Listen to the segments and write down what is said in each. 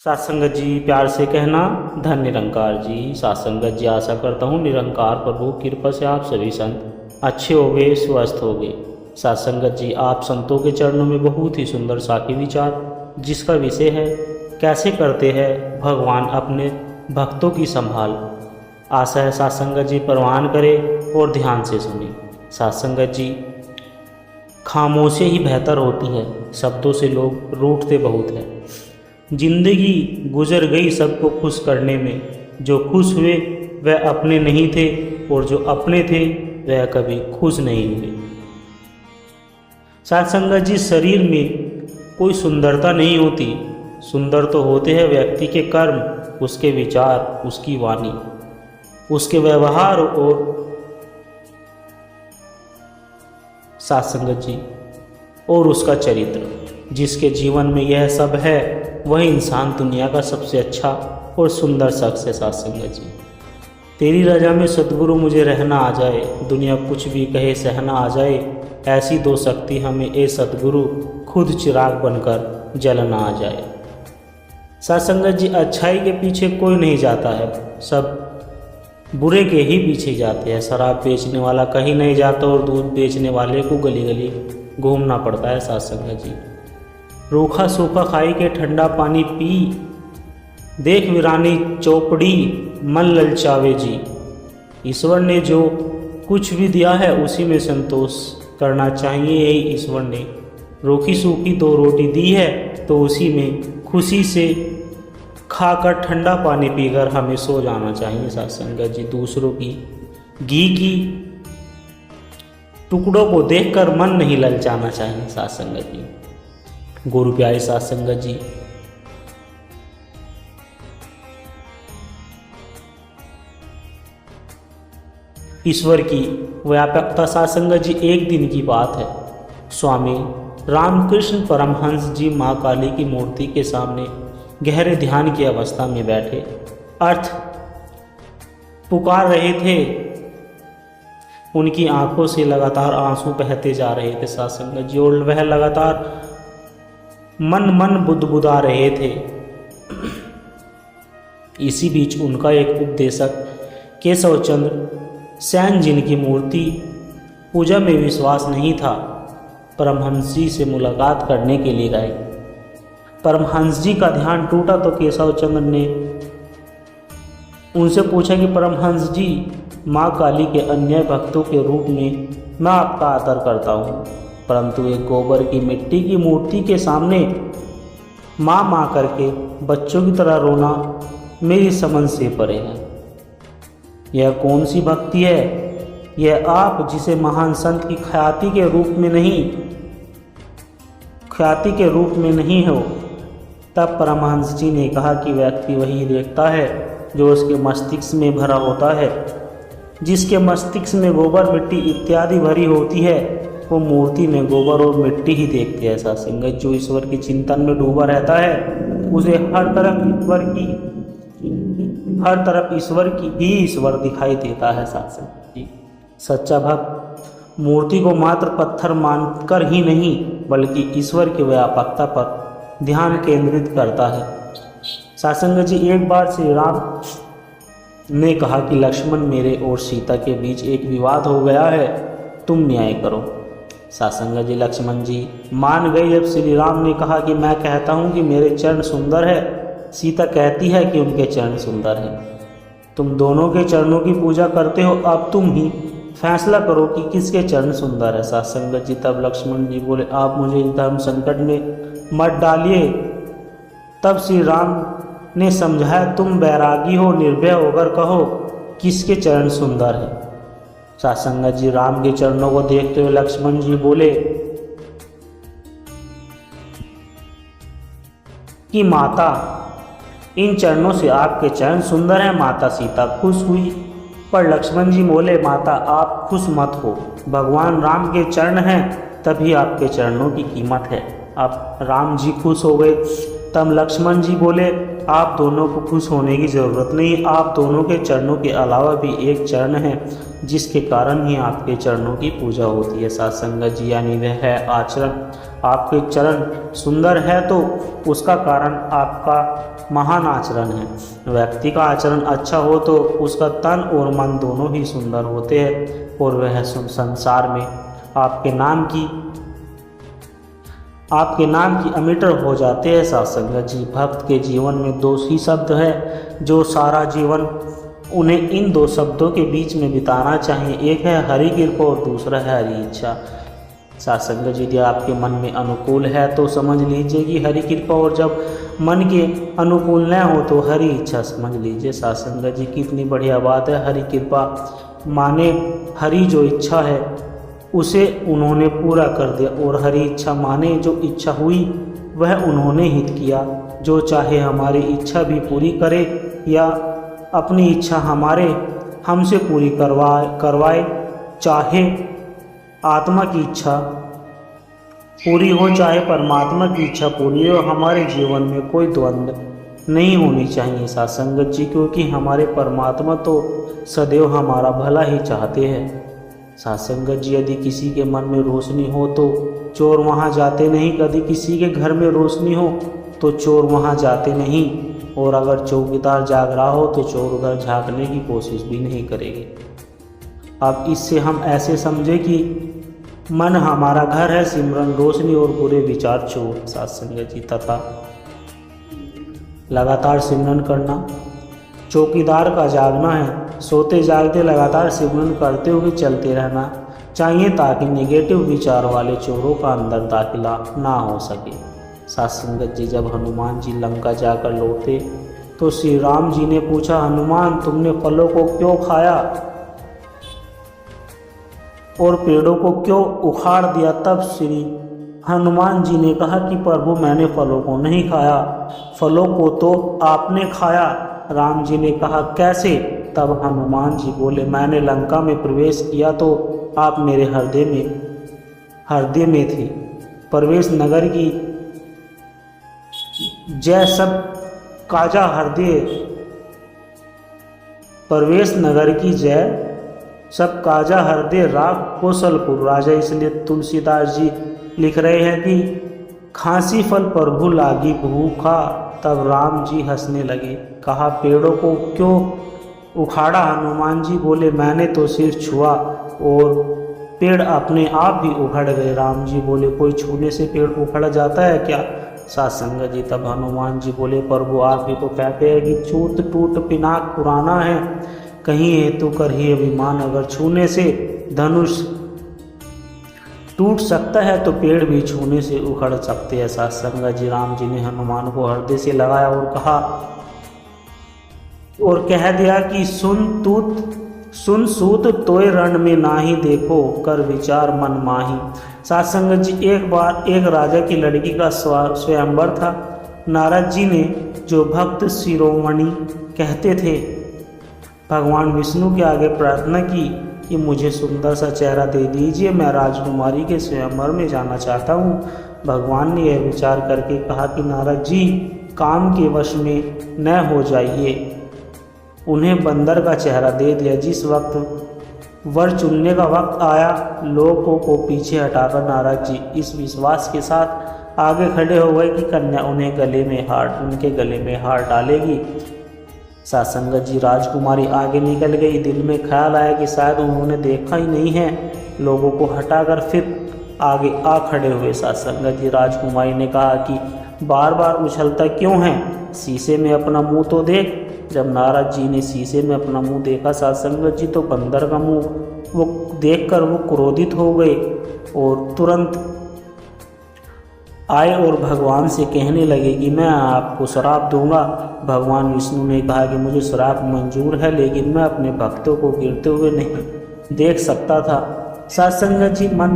सासंगत जी प्यार से कहना धन निरंकार जी। सासंगत जी आशा करता हूँ निरंकार प्रभु की कृपा से आप सभी संत अच्छे हो गए, स्वस्थ हो गए। सासंगत जी आप संतों के चरणों में बहुत ही सुंदर साखी विचार जिसका विषय है कैसे करते हैं भगवान अपने भक्तों की संभाल। आशा है सासंगत जी परवान करें और ध्यान से सुने। सासंगत जी खामोशी ही बेहतर होती है, शब्दों से लोग रूठते बहुत है। जिंदगी गुजर गई सबको खुश करने में, जो खुश हुए वह अपने नहीं थे और जो अपने थे वह कभी खुश नहीं हुए। सत्संगत जी शरीर में कोई सुंदरता नहीं होती, सुंदर तो होते हैं व्यक्ति के कर्म, उसके विचार, उसकी वाणी, उसके व्यवहार और सत्संगत जी और उसका चरित्र। जिसके जीवन में यह सब है वह इंसान दुनिया का सबसे अच्छा और सुंदर शख्स है। सत्संगत जी तेरी रजा में सद्गुरु मुझे रहना आ जाए, दुनिया कुछ भी कहे सहना आ जाए, ऐसी दो शक्ति हमें ए सद्गुरु खुद चिराग बनकर जलना आ जाए। सत्संगत जी अच्छाई के पीछे कोई नहीं जाता है, सब बुरे के ही पीछे जाते हैं। शराब बेचने वाला कहीं नहीं जाता और दूध बेचने वाले को गली गली घूमना पड़ता है। सत्संगत जी रूखा सूखा खाई के ठंडा पानी पी, देख वीरानी चौपड़ी मन ललचावे जी। ईश्वर ने जो कुछ भी दिया है उसी में संतोष करना चाहिए। यही ईश्वर ने रूखी सूखी दो रोटी दी है तो उसी में खुशी से खाकर ठंडा पानी पीकर हमें सो जाना चाहिए। सत्संगत जी दूसरों की घी की टुकड़ों को देखकर मन नहीं ललचाना चाहिए। सत्संगत जी गुरु प्यारे सत्संगत जी ईश्वर की व्यापकता। सत्संगत जी एक दिन की बात है, स्वामी रामकृष्ण परमहंस जी माँ काली की मूर्ति के सामने गहरे ध्यान की अवस्था में बैठे अर्थ पुकार रहे थे। उनकी आंखों से लगातार आंसू बहते जा रहे थे। सत्संगत जी और वह लगातार मन बुदबुदा रहे थे। इसी बीच उनका एक उपदेशक केशव चंद्र सैन जिनकी मूर्ति पूजा में विश्वास नहीं था, परमहंस जी से मुलाकात करने के लिए गए। परमहंस जी का ध्यान टूटा तो केशव चंद्र ने उनसे पूछा कि परमहंस जी माँ काली के अन्य भक्तों के रूप में मैं आपका आदर करता हूँ, परंतु एक गोबर की मिट्टी की मूर्ति के सामने माँ माँ करके बच्चों की तरह रोना मेरी समझ से परे है। यह कौन सी भक्ति है? यह आप जिसे महान संत की ख्याति के रूप में नहीं हो। तब परमहंस जी ने कहा कि व्यक्ति वही देखता है जो उसके मस्तिष्क में भरा होता है। जिसके मस्तिष्क में गोबर मिट्टी इत्यादि भरी होती है वो मूर्ति में गोबर और मिट्टी ही देखते हैं। सत्संगत जो ईश्वर के चिंतन में डूबा रहता है उसे हर तरफ ईश्वर की ही ईश्वर दिखाई देता है। सत्संग सच्चा भक्त मूर्ति को मात्र पत्थर मानकर ही नहीं बल्कि ईश्वर की व्यापकता पर ध्यान केंद्रित करता है। सत्संग जी एक बार श्री राम ने कहा कि लक्ष्मण मेरे और सीता के बीच एक विवाद हो गया है, तुम न्याय करो। सत्संग जी लक्ष्मण जी मान गए जब श्री राम ने कहा कि मैं कहता हूँ कि मेरे चरण सुंदर है, सीता कहती है कि उनके चरण सुंदर हैं। तुम दोनों के चरणों की पूजा करते हो, अब तुम ही फैसला करो कि किसके चरण सुंदर है। सत्संगत जी तब लक्ष्मण जी बोले आप मुझे इस धर्म संकट में मत डालिए। तब श्री राम ने समझाया तुम बैरागी हो, निर्भय होकर कहो किसके चरण सुंदर है। सत्संगत जी राम के चरणों को देखते हुए लक्ष्मण जी बोले कि माता इन चरणों से आपके चरण सुंदर हैं। माता सीता खुश हुई, पर लक्ष्मण जी बोले माता आप खुश मत हो, भगवान राम के चरण हैं तभी आपके चरणों की कीमत है। अब राम जी खुश हो गए। तब लक्ष्मण जी बोले आप दोनों को खुश होने की ज़रूरत नहीं, आप दोनों के चरणों के अलावा भी एक चरण है जिसके कारण ही आपके चरणों की पूजा होती है। सत्संगत जी यानी वह है आचरण। आपके चरण सुंदर है तो उसका कारण आपका महान आचरण है। व्यक्ति का आचरण अच्छा हो तो उसका तन और मन दोनों ही सुंदर होते हैं और वह संसार में आपके नाम की अमिट हो जाते हैं। साथ संगत जी, भक्त के जीवन में दो ही शब्द है जो सारा जीवन उन्हें इन दो शब्दों के बीच में बिताना चाहिए। एक है हरि कृपा और दूसरा है हरि इच्छा। साथ संगत जी, यदि आपके मन में अनुकूल है तो समझ लीजिए कि हरि कृपा, और जब मन के अनुकूल न हो तो हरि इच्छा समझ लीजिए। साथ संगत जी, कितनी बढ़िया बात है। हरि कृपा माने हरि जो इच्छा है उसे उन्होंने पूरा कर दिया, और हरि इच्छा माने जो इच्छा हुई वह उन्होंने हित किया। जो चाहे हमारी इच्छा भी पूरी करे या अपनी इच्छा हमसे पूरी करवाए, चाहे आत्मा की इच्छा पूरी हो चाहे परमात्मा की इच्छा पूरी हो, हमारे जीवन में कोई द्वंद्व नहीं होनी चाहिए। साथ संगत जी, क्योंकि हमारे परमात्मा तो सदैव हमारा भला ही चाहते हैं। साथ संगत जी, यदि किसी के मन में रोशनी हो तो चोर वहाँ जाते नहीं, यदि किसी के घर में रोशनी हो तो चोर वहाँ जाते नहीं, और अगर चौकीदार जाग रहा हो तो चोर उधर झांकने की कोशिश भी नहीं करेंगे। अब इससे हम ऐसे समझे कि मन हमारा घर है, सिमरन रोशनी और बुरे विचार चोर। साथ संगत जी, तथा लगातार सिमरन करना चौकीदार का जागना है। सोते जागते लगातार सिमरन करते हुए चलते रहना चाहिए ताकि नेगेटिव विचार वाले चोरों का अंदर दाखिला ना हो सके। साथ संगत जी, जब हनुमान जी लंका जाकर लौटे तो श्री राम जी ने पूछा, हनुमान तुमने फलों को क्यों खाया और पेड़ों को क्यों उखाड़ दिया? तब श्री हनुमान जी ने कहा कि प्रभु मैंने फलों को नहीं खाया, फलों को तो आपने खाया। राम जी ने कहा कैसे? तब हनुमान जी बोले, मैंने लंका में प्रवेश किया तो आप मेरे हृदय में थे। प्रवेश नगर की जय सब काजा हृदय, प्रवेश नगर की जय सब काजा हृदय राग कौशलपुर राजा। इसलिए तुलसीदास जी लिख रहे हैं कि खांसी फल प्रभु लागी भूखा। तब राम जी हंसने लगे, कहा पेड़ों को क्यों उखाड़ा? हनुमान जी बोले, मैंने तो सिर्फ छुआ और पेड़ अपने आप ही उखड़ गए। राम जी बोले, कोई छूने से पेड़ उखड़ जाता है क्या? साथ संगत जी, तब हनुमान जी बोले, प्रभु आप ही तो कहते हैं कि छूत टूट पिनाक पुराना है, कहीं हेतु कर ही अभिमान। अगर छूने से धनुष टूट सकता है तो पेड़ भी छूने से उखड़ सकते हैं। साथ संगत जी, राम जी ने हनुमान को हृदय से लगाया और कहा और कह दिया कि सुन सूत तोय रण में नाही, देखो कर विचार मन माही। साथ संगत जी, एक बार एक राजा की लड़की का स्वयंवर था। नारद जी ने जो भक्त शिरोमणि कहते थे भगवान विष्णु के आगे प्रार्थना की कि मुझे सुंदर सा चेहरा दे दीजिए, मैं राजकुमारी के स्वयंवर में जाना चाहता हूँ। भगवान ने यह विचार करके कहा कि नारद जी काम के वश में न हो जाइए। उन्हें बंदर का चेहरा दे दिया। जिस वक्त वर चुनने का वक्त आया, लोगों को पीछे हटाकर नारद जी इस विश्वास के साथ आगे खड़े हो गए कि कन्या उनके गले में हार डालेगी। साथ संगत जी, राजकुमारी आगे निकल गई। दिल में ख्याल आया कि शायद उन्होंने देखा ही नहीं है। लोगों को हटाकर फिर आगे आ खड़े हुए। साथ संगत जी, राजकुमारी ने कहा कि बार बार उछलता क्यों है, शीशे में अपना मुंह तो देख। जब नारद जी ने शीशे में अपना मुंह देखा साथ संगत जी, तो बंदर का मुंह वो देखकर वो क्रोधित हो गए और तुरंत आए और भगवान से कहने लगे कि मैं आपको श्राप दूंगा। भगवान विष्णु ने कहा कि मुझे श्राप मंजूर है, लेकिन मैं अपने भक्तों को गिरते हुए नहीं देख सकता था। साथ संगत जी, मन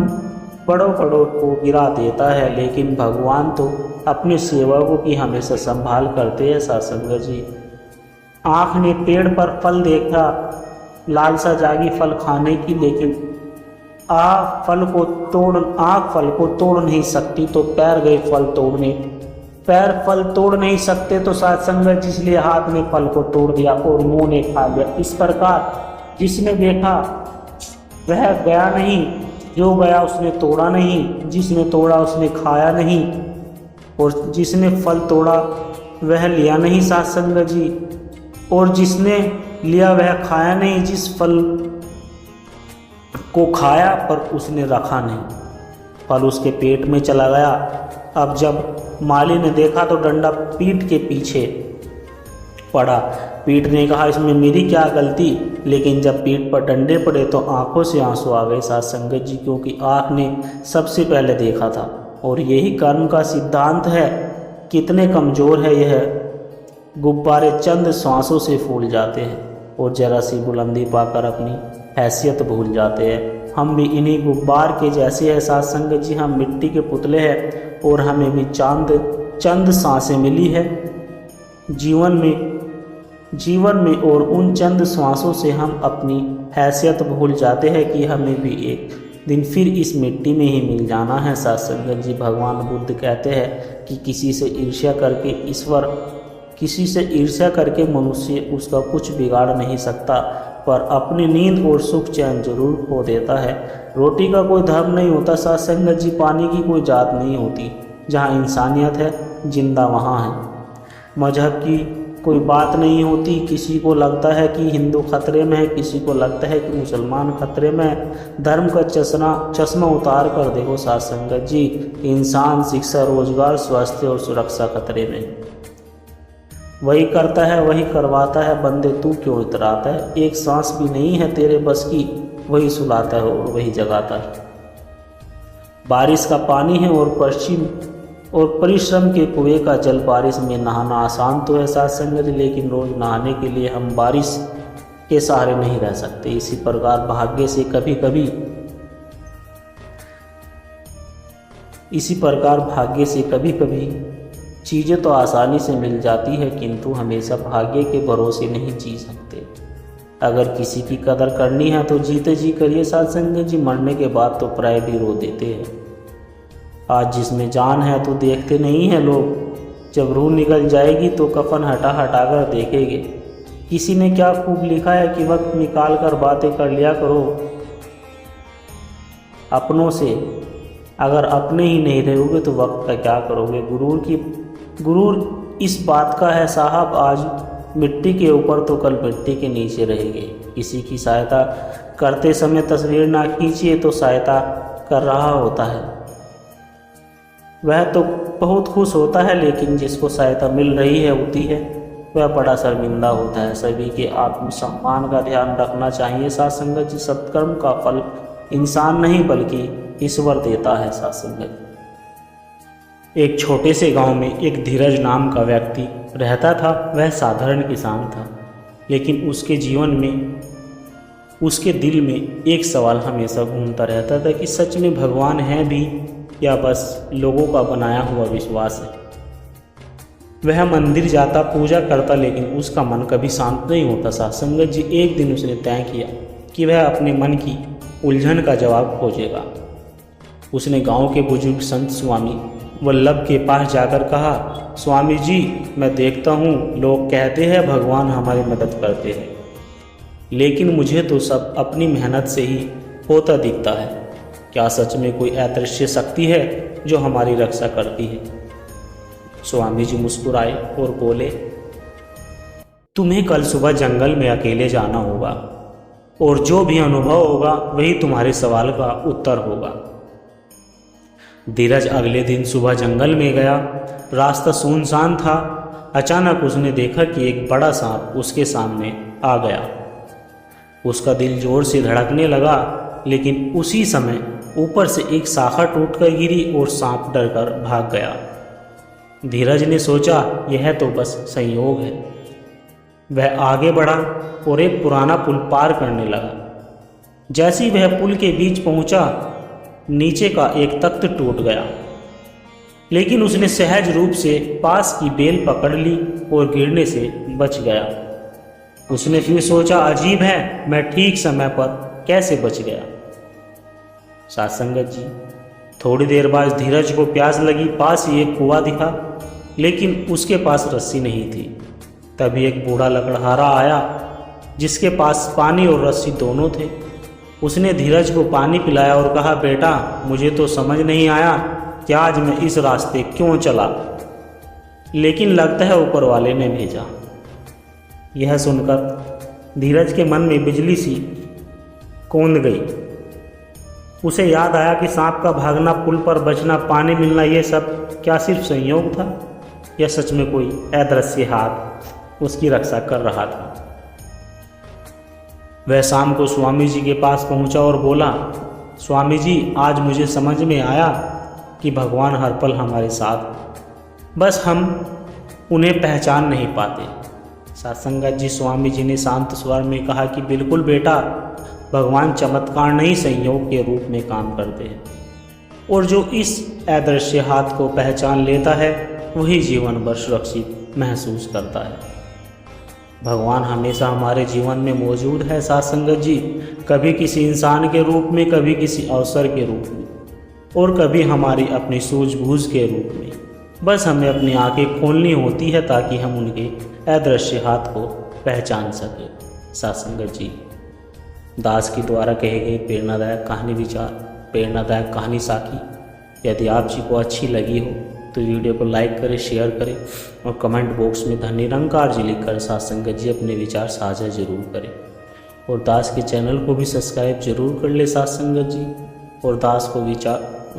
बड़ों को गिरा देता है, लेकिन भगवान तो अपने सेवकों की हमेशा संभाल करते हैं। साथ संगत जी, आँख ने पेड़ पर फल देखा, लालसा जागी फल खाने की, लेकिन आँख फल को तोड़ नहीं सकती तो पैर गए फल तोड़ने। पैर फल तोड़ नहीं सकते तो साथ संगत जी, इसलिए हाथ ने फल को तोड़ दिया और मुंह ने खा लिया। इस प्रकार जिसने देखा वह गया नहीं, जो गया उसने तोड़ा नहीं, जिसने तोड़ा उसने खाया नहीं, और जिसने फल तोड़ा वह लिया नहीं साध संगत जी, और जिसने लिया वह खाया नहीं, जिस फल को खाया पर उसने रखा नहीं, फल उसके पेट में चला गया। अब जब माली ने देखा तो डंडा पीठ के पीछे पड़ा। पीठ ने कहा इसमें मेरी क्या गलती, लेकिन जब पीठ पर डंडे पड़े तो आंखों से आंसू आ गए साध संगत जी, क्योंकि आँख ने सबसे पहले देखा था। और यही कर्म का सिद्धांत है। कितने कमज़ोर है यह गुब्बारे, चंद सांसों से फूल जाते हैं और जरा सी बुलंदी पाकर अपनी हैसियत भूल जाते हैं। हम भी इन्हीं गुब्बार के जैसे हैं साध संगत जी। हम मिट्टी के पुतले हैं और हमें भी चंद सांसें मिली है जीवन में और उन चंद सांसों से हम अपनी हैसियत भूल जाते हैं कि हमें भी एक दिन फिर इस मिट्टी में ही मिल जाना है साध संगत जी। भगवान बुद्ध कहते हैं कि किसी से ईर्ष्या करके मनुष्य उसका कुछ बिगाड़ नहीं सकता, पर अपनी नींद और सुख चैन जरूर खो देता है। रोटी का कोई धर्म नहीं होता साध संगत जी, पानी की कोई जात नहीं होती। जहाँ इंसानियत है जिंदा वहाँ है। मजहब की कोई बात नहीं होती। किसी को लगता है कि हिंदू खतरे में है, किसी को लगता है कि मुसलमान खतरे में है। धर्म का चश्मा उतार कर देखो साध संगत जी, इंसान, शिक्षा, रोजगार, स्वास्थ्य और सुरक्षा खतरे में। वही करता है वही करवाता है, बंदे तू क्यों इतराता है। एक सांस भी नहीं है तेरे बस की, वही सुलाता है और वही जगाता है। बारिश का पानी है और परिश्रम के कुएं का जल। बारिश में नहाना आसान तो है साध संगत, लेकिन रोज नहाने के लिए हम बारिश के सहारे नहीं रह सकते। इसी प्रकार भाग्य से कभी कभी चीज़ें तो आसानी से मिल जाती है, किंतु हमेशा भाग्य के भरोसे नहीं जी सकते। अगर किसी की कदर करनी है तो जीते जी करिए साध संगत जी, मरने के बाद तो प्राय भी रो देते हैं। आज जिसमें जान है तो देखते नहीं हैं लोग, जब रूह निकल जाएगी तो कफन हटा कर देखेंगे। किसी ने क्या खूब लिखा है कि वक्त निकाल कर बातें कर लिया करो अपनों से, अगर अपने ही नहीं रहोगे तो वक्त का क्या करोगे। गुरूर इस बात का है साहब, आज मिट्टी के ऊपर तो कल मिट्टी के नीचे रहेंगे। किसी की सहायता करते समय तस्वीर ना खींचिए तो सहायता कर रहा होता है, वह तो बहुत खुश होता है, लेकिन जिसको सहायता मिल रही है होती है वह बड़ा शर्मिंदा होता है। सभी के आत्मसम्मान का ध्यान रखना चाहिए साध संगत जी। सत्कर्म का फल इंसान नहीं बल्कि ईश्वर देता है साध संगत। एक छोटे से गांव में एक धीरज नाम का व्यक्ति रहता था। वह साधारण किसान था, लेकिन उसके जीवन में, उसके दिल में एक सवाल हमेशा घूमता रहता था कि सच में भगवान है भी या बस लोगों का बनाया हुआ विश्वास है। वह मंदिर जाता, पूजा करता, लेकिन उसका मन कभी शांत नहीं होता साध संगत जी। एक दिन उसने तय किया कि वह अपने मन की उलझन का जवाब खोजेगा। उसने गांव के बुजुर्ग संत स्वामी वल्लभ के पास जाकर कहा, स्वामी जी, मैं देखता हूँ लोग कहते हैं भगवान हमारी मदद करते हैं, लेकिन मुझे तो सब अपनी मेहनत से ही होता दिखता है। क्या सच में कोई अदृश्य शक्ति है जो हमारी रक्षा करती है? स्वामी जी मुस्कुराए और बोले, तुम्हें कल सुबह जंगल में अकेले जाना होगा और जो भी अनुभव होगा वही तुम्हारे सवाल का उत्तर होगा। धीरज अगले दिन सुबह जंगल में गया। रास्ता सुनसान था। अचानक उसने देखा कि एक बड़ा सांप उसके सामने आ गया। उसका दिल जोर से धड़कने लगा, लेकिन उसी समय ऊपर से एक शाखा टूटकर गिरी और सांप डरकर भाग गया। धीरज ने सोचा, यह तो बस संयोग है। वह आगे बढ़ा और एक पुराना पुल पार करने लगा। जैसे ही वह पुल के बीच पहुंचा, नीचे का एक तख्त टूट गया, लेकिन उसने सहज रूप से पास की बेल पकड़ ली और गिरने से बच गया। उसने फिर सोचा, अजीब है, मैं ठीक समय पर कैसे बच गया। साध संगत जी, थोड़ी देर बाद धीरज को प्यास लगी। पास ही एक कुआं दिखा, लेकिन उसके पास रस्सी नहीं थी। तभी एक बूढ़ा लकड़हारा आया जिसके पास पानी और रस्सी दोनों थे। उसने धीरज को पानी पिलाया और कहा, बेटा मुझे तो समझ नहीं आया कि आज मैं इस रास्ते क्यों चला, लेकिन लगता है ऊपर वाले ने भेजा। यह सुनकर धीरज के मन में बिजली सी कौंध गई। उसे याद आया कि सांप का भागना, पुल पर बचना, पानी मिलना, ये सब क्या सिर्फ संयोग था या सच में कोई अदृश्य हाथ उसकी रक्षा कर रहा था। वह शाम को स्वामी जी के पास पहुंचा और बोला, स्वामी जी आज मुझे समझ में आया कि भगवान हर पल हमारे साथ, बस हम उन्हें पहचान नहीं पाते। सत्संगत जी, स्वामी जी ने शांत स्वर में कहा कि बिल्कुल बेटा, भगवान चमत्कार नहीं संयोग के रूप में काम करते हैं, और जो इस अदृश्य हाथ को पहचान लेता है वही जीवन भर सुरक्षित महसूस करता है। भगवान हमेशा हमारे जीवन में मौजूद है सत्संगत जी, कभी किसी इंसान के रूप में, कभी किसी अवसर के रूप में, और कभी हमारी अपनी सूझबूझ के रूप में। बस हमें अपनी आंखें खोलनी होती है ताकि हम उनके अदृश्य हाथ को पहचान सकें। सत्संगत जी, दास के द्वारा कहे गए प्रेरणादायक कहानी विचार, प्रेरणादायक कहानी साखी यदि आप जी को अच्छी लगी हो तो वीडियो को लाइक करें, शेयर करें और कमेंट बॉक्स में धन निरंकार जी लिखकर सत्संगत जी अपने विचार साझा जरूर करें। और दास के चैनल को भी सब्सक्राइब जरूर कर ले सत्संगत जी, और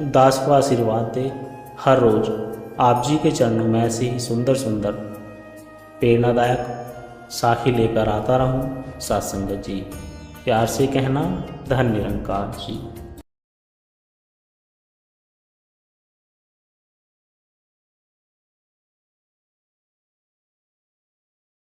दास को आशीर्वाद दे। हर रोज़ आप जी के चरणों में ऐसे ही सुंदर सुंदर प्रेरणादायक साखी लेकर आता रहूं। सत्संगत जी, प्यार से कहना, धन निरंकार जी।